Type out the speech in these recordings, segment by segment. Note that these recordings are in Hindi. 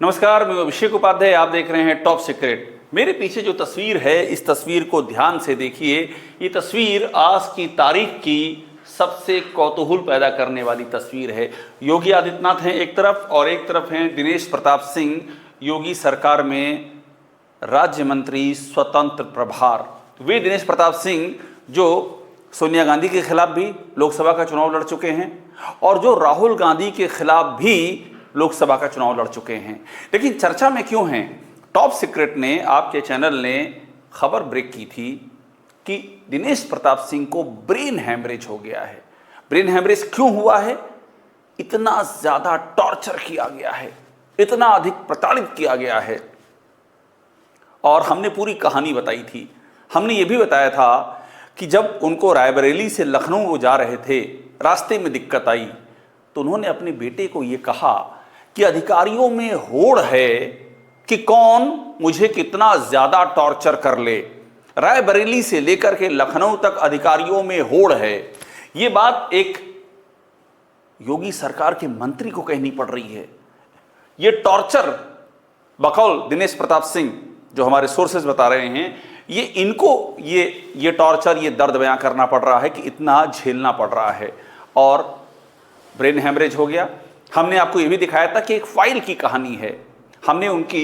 नमस्कार, मैं अभिषेक उपाध्याय। आप देख रहे हैं टॉप सीक्रेट। मेरे पीछे जो तस्वीर है, इस तस्वीर को ध्यान से देखिए। ये तस्वीर आज की तारीख की सबसे कौतूहल पैदा करने वाली तस्वीर है। योगी आदित्यनाथ हैं एक तरफ और एक तरफ हैं दिनेश प्रताप सिंह, योगी सरकार में राज्य मंत्री स्वतंत्र प्रभार। वे दिनेश प्रताप सिंह जो सोनिया गांधी के खिलाफ भी लोकसभा का चुनाव लड़ चुके हैं और जो राहुल गांधी के खिलाफ भी लोकसभा का चुनाव लड़ चुके हैं। लेकिन चर्चा में क्यों हैं? टॉप सीक्रेट ने, आपके चैनल ने खबर ब्रेक की थी कि दिनेश प्रताप सिंह को ब्रेन हैमरेज हो गया है। ब्रेन हैमरेज क्यों हुआ है? इतना ज्यादा टॉर्चर किया गया है, इतना अधिक प्रताड़ित किया गया है। और हमने पूरी कहानी बताई थी। हमने ये भी बताया था कि जब उनको रायबरेली से लखनऊ वो जा रहे थे, रास्ते में दिक्कत आई तो उन्होंने अपने बेटे को ये कहा कि अधिकारियों में होड़ है कि कौन मुझे कितना ज्यादा टॉर्चर कर ले। रायबरेली से लेकर के लखनऊ तक अधिकारियों में होड़ है। ये बात एक योगी सरकार के मंत्री को कहनी पड़ रही है। ये टॉर्चर बकौल दिनेश प्रताप सिंह, जो हमारे सोर्सेज बता रहे हैं, ये इनको ये टॉर्चर, ये दर्द बयां करना पड़ रहा है कि इतना झेलना पड़ रहा है और ब्रेन हैमरेज हो गया। हमने आपको ये भी दिखाया था कि एक फाइल की कहानी है। हमने उनकी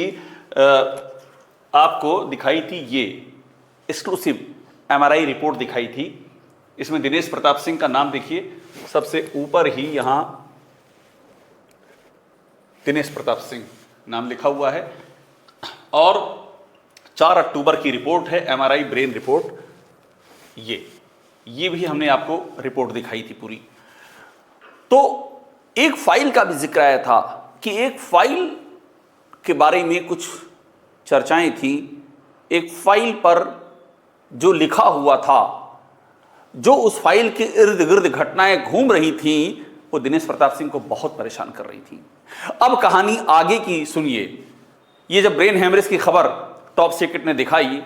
आपको दिखाई थी ये एक्सक्लूसिव MRI रिपोर्ट दिखाई थी। इसमें दिनेश प्रताप सिंह का नाम देखिए, सबसे ऊपर ही यहां दिनेश प्रताप सिंह नाम लिखा हुआ है और 4 अक्टूबर की रिपोर्ट है, MRI ब्रेन रिपोर्ट। ये भी हमने आपको रिपोर्ट दिखाई थी पूरी। तो एक फाइल का भी जिक्र आया था कि एक फाइल के बारे में कुछ चर्चाएं थी। एक फाइल पर जो लिखा हुआ था, जो उस फाइल के इर्द गिर्द घटनाएं घूम रही थीं, वो दिनेश प्रताप सिंह को बहुत परेशान कर रही थी। अब कहानी आगे की सुनिए। ये जब ब्रेन हैमरेज की खबर टॉप सीक्रेट ने दिखाई,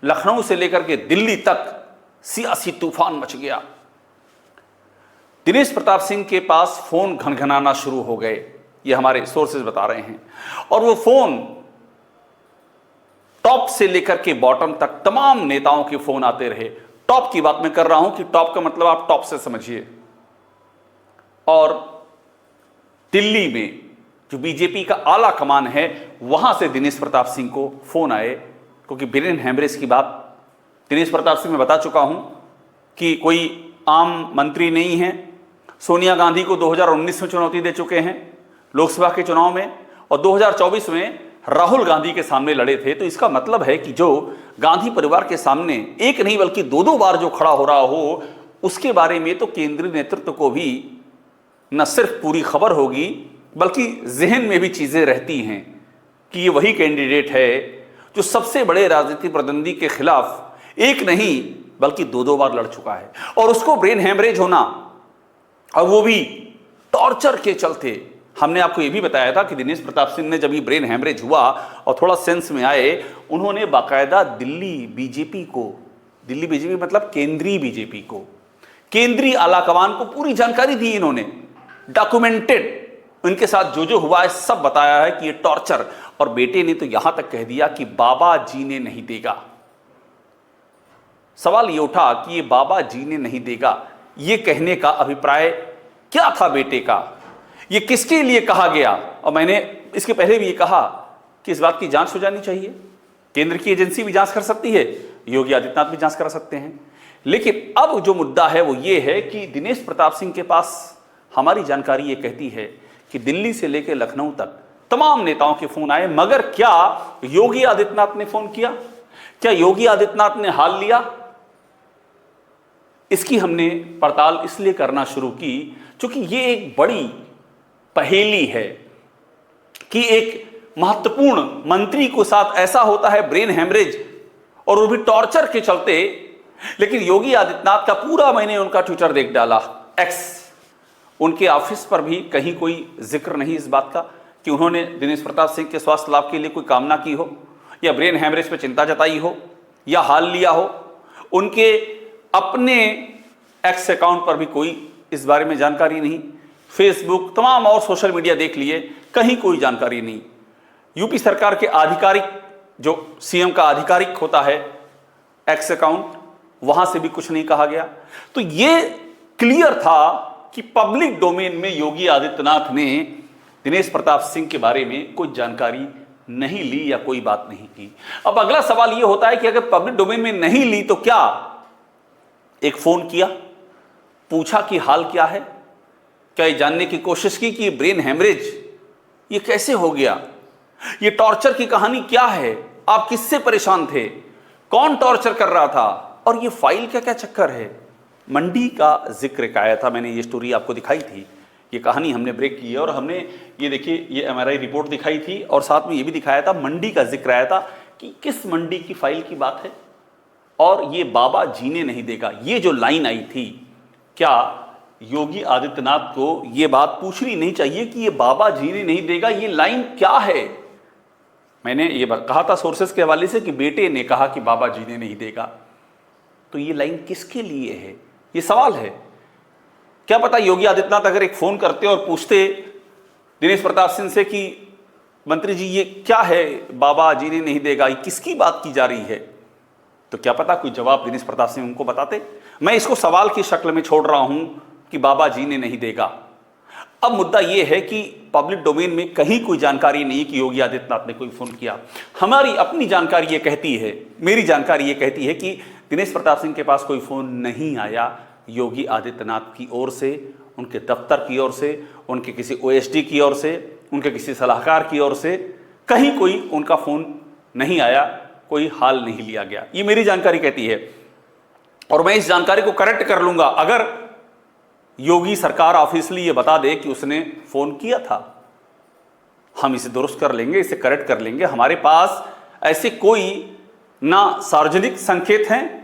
लखनऊ से लेकर के दिल्ली तक सियासी तूफान मच गया। दिनेश प्रताप सिंह के पास फोन घनघनाना शुरू हो गए, ये हमारे सोर्सेज बता रहे हैं। और वो फोन टॉप से लेकर के बॉटम तक तमाम नेताओं के फोन आते रहे। टॉप की बात मैं कर रहा हूं कि टॉप का मतलब आप टॉप से समझिए। और दिल्ली में जो बीजेपी का आला कमान है, वहां से दिनेश प्रताप सिंह को फोन आए, क्योंकि ब्रेन हैमरेज की बात दिनेश प्रताप सिंह मैं बता चुका हूं कि कोई आम मंत्री नहीं है। सोनिया गांधी को 2019 में चुनौती दे चुके हैं लोकसभा के चुनाव में, और 2024 में राहुल गांधी के सामने लड़े थे। तो इसका मतलब है कि जो गांधी परिवार के सामने एक नहीं बल्कि 2-2 बार जो खड़ा हो रहा हो, उसके बारे में तो केंद्रीय नेतृत्व को भी न सिर्फ पूरी खबर होगी बल्कि जहन में भी चीजें रहती हैं कि ये वही कैंडिडेट है जो सबसे बड़े राजनीतिक प्रतिद्वंदी के खिलाफ एक नहीं बल्कि 2-2 बार लड़ चुका है। और उसको ब्रेन हैमरेज होना, और वो भी टॉर्चर के चलते। हमने आपको ये भी बताया था कि दिनेश प्रताप सिंह ने जब ये ब्रेन हैमरेज हुआ और थोड़ा सेंस में आए, उन्होंने बाकायदा दिल्ली बीजेपी मतलब केंद्रीय बीजेपी को, केंद्रीय आलाकमान को पूरी जानकारी दी। इन्होंने डॉक्यूमेंटेड उनके साथ जो जो हुआ है सब बताया है कि ये टॉर्चर। और बेटे ने तो यहां तक कह दिया कि बाबा जीने नहीं देगा। सवाल ये उठा कि ये बाबा जीने नहीं देगा, ये कहने का अभिप्राय क्या था बेटे का? ये किसके लिए कहा गया? और मैंने इसके पहले भी ये कहा कि इस बात की जांच हो जानी चाहिए। केंद्र की एजेंसी भी जांच कर सकती है, योगी आदित्यनाथ भी जांच करा सकते हैं। लेकिन अब जो मुद्दा है वो ये है कि दिनेश प्रताप सिंह के पास हमारी जानकारी ये कहती है कि दिल्ली से लेकर लखनऊ तक तमाम नेताओं के फोन आए, मगर क्या योगी आदित्यनाथ ने फोन किया? क्या योगी आदित्यनाथ ने हाल लिया? इसकी हमने पड़ताल इसलिए करना शुरू की क्योंकि ये एक बड़ी पहेली है कि एक महत्वपूर्ण मंत्री को साथ ऐसा होता है ब्रेन हैमरेज, और वो भी टॉर्चर के चलते। लेकिन योगी आदित्यनाथ का पूरा, मैंने उनका ट्विटर देख डाला, एक्स, उनके ऑफिस पर भी कहीं कोई जिक्र नहीं इस बात का कि उन्होंने दिनेश प्रताप सिंह के स्वास्थ्य लाभ के लिए कोई कामना की हो, या ब्रेन हैमरेज पर चिंता जताई हो, या हाल लिया हो। उनके अपने एक्स अकाउंट पर भी कोई इस बारे में जानकारी नहीं। फेसबुक, तमाम और सोशल मीडिया देख लिए, कहीं कोई जानकारी नहीं। यूपी सरकार के आधिकारिक, जो सीएम का आधिकारिक होता है एक्स अकाउंट, वहां से भी कुछ नहीं कहा गया। तो ये क्लियर था कि पब्लिक डोमेन में योगी आदित्यनाथ ने दिनेश प्रताप सिंह के बारे में कोई जानकारी नहीं ली या कोई बात नहीं की। अब अगला सवाल यह होता है कि अगर पब्लिक डोमेन में नहीं ली तो क्या एक फोन किया, पूछा कि हाल क्या है, क्या ये जानने की कोशिश की कि ब्रेन हेमरेज ये कैसे हो गया, ये टॉर्चर की कहानी क्या है, आप किससे परेशान थे, कौन टॉर्चर कर रहा था, और ये फाइल का क्या चक्कर है। मंडी का जिक्र आया था, मैंने ये स्टोरी आपको दिखाई थी, ये कहानी हमने ब्रेक की है और हमने ये देखिए ये एमआरआई रिपोर्ट दिखाई थी और साथ में ये भी दिखाया था, मंडी का जिक्र आया था कि किस मंडी की फाइल की बात है और ये बाबा जीने नहीं देगा। ये जो लाइन आई थी, क्या योगी आदित्यनाथ को ये बात पूछनी नहीं चाहिए कि ये बाबा जीने नहीं देगा ये लाइन क्या है। मैंने ये कहा था सोर्सेस के हवाले से कि बेटे ने कहा कि बाबा जीने नहीं देगा, तो ये लाइन किसके लिए है, ये सवाल है। क्या पता योगी आदित्यनाथ अगर एक फोन करते और पूछते दिनेश प्रताप सिंह से कि मंत्री जी ये क्या है बाबा जीने नहीं देगा, ये किसकी बात की जा रही है, तो क्या पता कोई जवाब दिनेश प्रताप सिंह उनको बताते। मैं इसको सवाल की शक्ल में छोड़ रहा हूं कि बाबा जीने नहीं देगा। अब मुद्दा यह है कि पब्लिक डोमेन में कहीं कोई जानकारी नहीं कि योगी आदित्यनाथ ने कोई फोन किया। हमारी अपनी जानकारी ये कहती है, मेरी जानकारी ये कहती है कि दिनेश प्रताप सिंह के पास कोई फोन नहीं आया योगी आदित्यनाथ की ओर से, उनके दफ्तर की ओर से, उनके किसी ओएसडी की ओर से, उनके किसी सलाहकार की ओर से, कहीं कोई उनका फोन नहीं आया, कोई हाल नहीं लिया गया। ये मेरी जानकारी कहती है और मैं इस जानकारी को करेक्ट कर लूंगा अगर योगी सरकार ऑफिशियली ये बता दे कि उसने फोन किया था। हम इसे दुरुस्त कर लेंगे, इसे करेक्ट कर लेंगे। हमारे पास ऐसे कोई ना सार्वजनिक संकेत हैं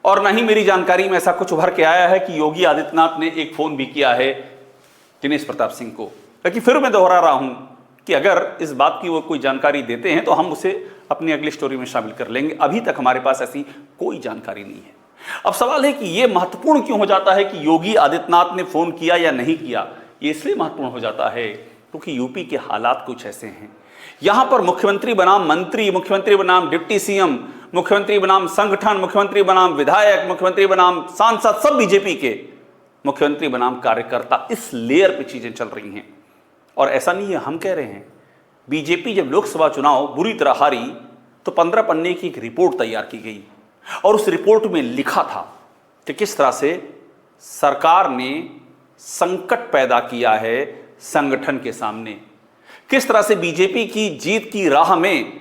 और ना ही मेरी जानकारी में ऐसा कुछ उभर के आया है कि योगी आदित्यनाथ ने एक फोन भी किया है दिनेश प्रताप सिंह को। लेकिन फिर मैं दोहरा रहा हूं कि अगर इस बात की वो कोई जानकारी देते हैं तो हम उसे अपनी अगली स्टोरी में शामिल कर लेंगे। अभी तक हमारे पास ऐसी कोई जानकारी नहीं है। अब सवाल है कि यह महत्वपूर्ण क्यों हो जाता है कि योगी आदित्यनाथ ने फोन किया या नहीं किया। ये इसलिए महत्वपूर्ण हो जाता है क्योंकि यूपी के हालात कुछ ऐसे हैं। यहां पर मुख्यमंत्री बनाम मंत्री, मुख्यमंत्री बनाम डिप्टी सीएम, मुख्यमंत्री बनाम संगठन, मुख्यमंत्री बनाम विधायक, मुख्यमंत्री बनाम सांसद, सब बीजेपी के, मुख्यमंत्री बनाम कार्यकर्ता, इस लेयर पे चीजें चल रही हैं। और ऐसा नहीं है हम कह रहे हैं, बीजेपी जब लोकसभा चुनाव बुरी तरह हारी तो 15 पन्ने की एक रिपोर्ट तैयार की गई और उस रिपोर्ट में लिखा था कि किस तरह से सरकार ने संकट पैदा किया है संगठन के सामने, किस तरह से बीजेपी की जीत की राह में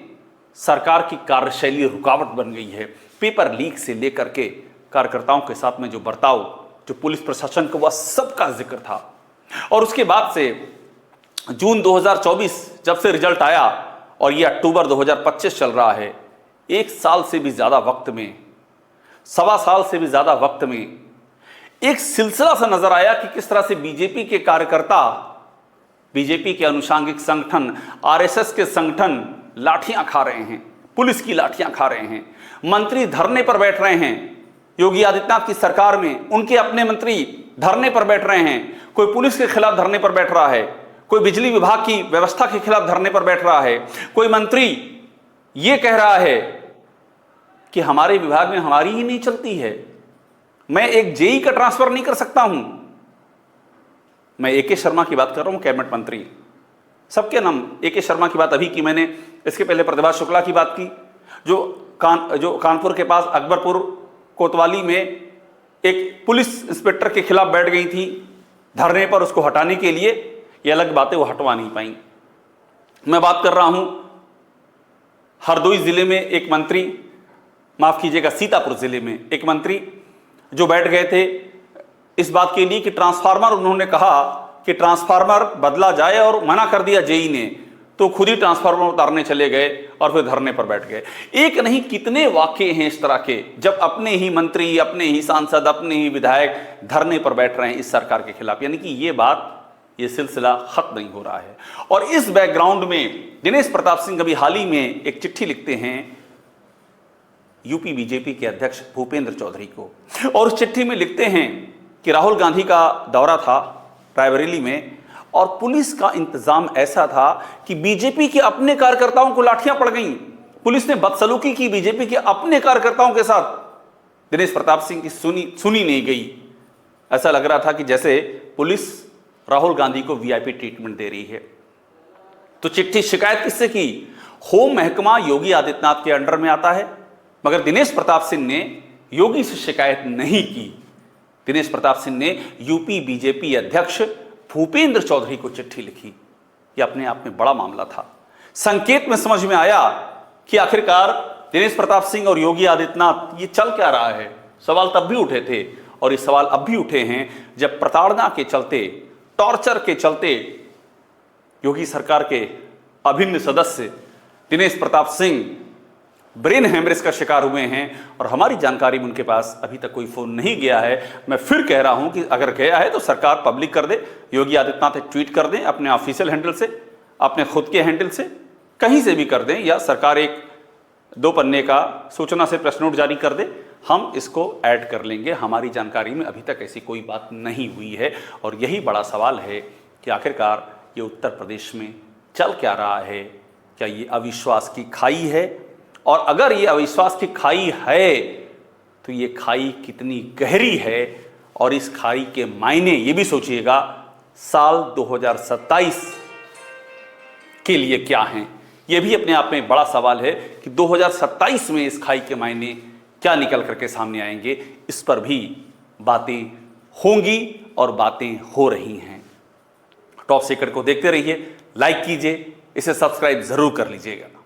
सरकार की कार्यशैली रुकावट बन गई है। पेपर लीक से लेकर के कार्यकर्ताओं के साथ में जो बर्ताव, जो पुलिस प्रशासन को, वह सबका जिक्र था। और उसके बाद से जून 2024 जब से रिजल्ट आया और ये अक्टूबर 2025 चल रहा है, एक साल से भी ज्यादा वक्त में, सवा साल से भी ज्यादा वक्त में एक सिलसिला सा नजर आया कि किस तरह से बीजेपी के कार्यकर्ता, बीजेपी के अनुषांगिक संगठन, आरएसएस के संगठन लाठियां खा रहे हैं, पुलिस की लाठियां खा रहे हैं, मंत्री धरने पर बैठ रहे हैं। योगी आदित्यनाथ की सरकार में उनके अपने मंत्री धरने पर बैठ रहे हैं। कोई पुलिस के खिलाफ धरने पर बैठ रहा है, कोई बिजली विभाग की व्यवस्था के खिलाफ धरने पर बैठ रहा है, कोई मंत्री यह कह रहा है कि हमारे विभाग में हमारी ही नहीं चलती है, मैं एक जेई का ट्रांसफर नहीं कर सकता हूं। मैं एके शर्मा की बात कर रहा हूं, कैबिनेट मंत्री, सबके नाम एके शर्मा की बात अभी की मैंने, इसके पहले प्रतिभा शुक्ला की बात की, जो कानपुर के पास अकबरपुर कोतवाली में एक पुलिस इंस्पेक्टर के खिलाफ बैठ गई थी धरने पर, उसको हटाने के लिए। ये अलग बातें वो हटवा नहीं पाई। मैं बात कर रहा हूं हरदोई जिले में एक मंत्री, माफ कीजिएगा सीतापुर जिले में एक मंत्री जो बैठ गए थे इस बात के लिए कि ट्रांसफार्मर, उन्होंने कहा कि ट्रांसफार्मर बदला जाए और मना कर दिया जेई ने, तो खुद ही ट्रांसफार्मर उतारने चले गए और फिर धरने पर बैठ गए। एक नहीं कितने वाकये हैं इस तरह के, जब अपने ही मंत्री, अपने ही सांसद, अपने ही विधायक धरने पर बैठ रहे हैं इस सरकार के खिलाफ। यानी कि ये सिलसिला खत्म नहीं हो रहा है। और इस बैकग्राउंड में दिनेश प्रताप सिंह अभी हाल ही में एक चिट्ठी लिखते हैं यूपी बीजेपी के अध्यक्ष भूपेंद्र चौधरी को, और उस चिट्ठी में लिखते हैं कि राहुल गांधी का दौरा था रायबरेली में और पुलिस का इंतजाम ऐसा था कि बीजेपी के अपने कार्यकर्ताओं को लाठियां पड़ गईं। पुलिस ने बदसलूकी की बीजेपी के अपने कार्यकर्ताओं के साथ। दिनेश प्रताप सिंह की सुनी नहीं गई। ऐसा लग रहा था कि जैसे पुलिस राहुल गांधी को वीआईपी ट्रीटमेंट दे रही है। तो चिट्ठी शिकायत किससे की? होम महकमा योगी आदित्यनाथ के अंडर में आता है, मगर दिनेश प्रताप सिंह ने योगी से शिकायत नहीं की। दिनेश प्रताप सिंह ने यूपी बीजेपी अध्यक्ष भूपेंद्र चौधरी को चिट्ठी लिखी। यह अपने आप में बड़ा मामला था। संकेत में समझ में आया कि आखिरकार दिनेश प्रताप सिंह और योगी आदित्यनाथ ये चल क्या रहा है। सवाल तब भी उठे थे और ये सवाल अब भी उठे हैं जब प्रताड़ना के चलते, टॉर्चर के चलते योगी सरकार के अभिन्न सदस्य दिनेश प्रताप सिंह ब्रेन हेमरेज का शिकार हुए हैं और हमारी जानकारी में उनके पास अभी तक कोई फोन नहीं गया है। मैं फिर कह रहा हूं कि अगर गया है तो सरकार पब्लिक कर दे, योगी आदित्यनाथ एक ट्वीट कर दें अपने ऑफिशियल हैंडल से, अपने खुद के हैंडल से, कहीं से भी कर दें, या सरकार एक 2 पन्ने का सूचना से प्रेस नोट जारी कर दे। हम इसको ऐड कर लेंगे। हमारी जानकारी में अभी तक ऐसी कोई बात नहीं हुई है और यही बड़ा सवाल है कि आखिरकार ये उत्तर प्रदेश में चल क्या रहा है। क्या ये अविश्वास की खाई है? और अगर ये अविश्वास की खाई है तो ये खाई कितनी गहरी है? और इस खाई के मायने ये भी सोचिएगा साल 2027 के लिए क्या हैं। ये भी अपने आप में बड़ा सवाल है कि 2027 में इस खाई के मायने क्या निकल करके सामने आएंगे। इस पर भी बातें होंगी और बातें हो रही हैं। टॉप सीक्रेट को देखते रहिए, लाइक कीजिए, इसे सब्सक्राइब जरूर कर लीजिएगा।